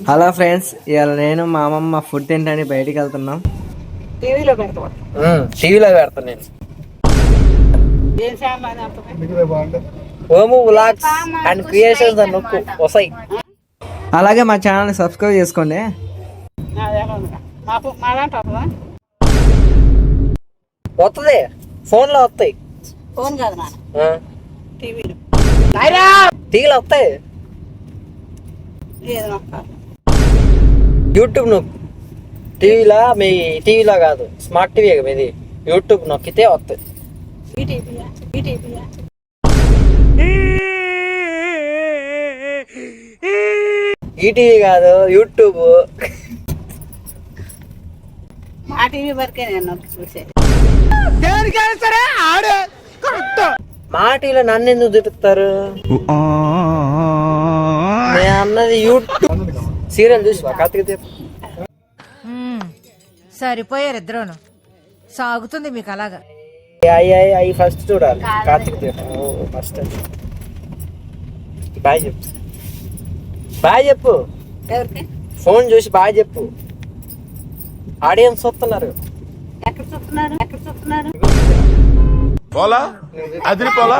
Hello friends, ఇవాళ నేను మా అమ్మమ్మ ఫుడ్ తింటానికి బయటికి వెళ్తున్నాం. టీవీలో పెడతాం. టీవీలో పెడతాను నేను. ఏం సామాన్ ఓము వ్లాగ్స్ అండ్ క్రియేషన్స్ అని నొక్కు వస్తాయి. అలాగే మా ఛానల్ని సబ్స్క్రైబ్ చేసుకోండి. వస్తుంది, ఫోన్లో వస్తాయి. ఫోన్ కాదు నా టీవీలో టీవీలో వస్తాయి. యూట్యూబ్ నొక్కు. మీ టీవీలో కాదు, స్మార్ట్ టీవీ మీది. యూట్యూబ్ నొక్కితే వస్తుంది. ఈటీవీ కాదు, యూట్యూబ్. మా టీవీ వరకే నేను చూసేది. మా టీవీలో నన్ను ఎందుకు చూపిస్తారు? నేను అన్నది యూట్యూబ్. సీరియల్ చూసి కార్తీక దీపం. సరిపోయారు ఇద్దరును. సాగుతుంది మీకు అలాగా. అవి ఫస్ట్ చూడాలి. కార్తీక దీపం ఫస్ట్. బాయ్ చెప్పు. బాయ్ చెప్పు. ఎవరికి ఫోన్ చూసి బాయ్ చెప్పు. ఆడియన్స్ వస్తున్నారు. ఎక్కడ చూస్తున్నారు? పోలా అదిరి పోలా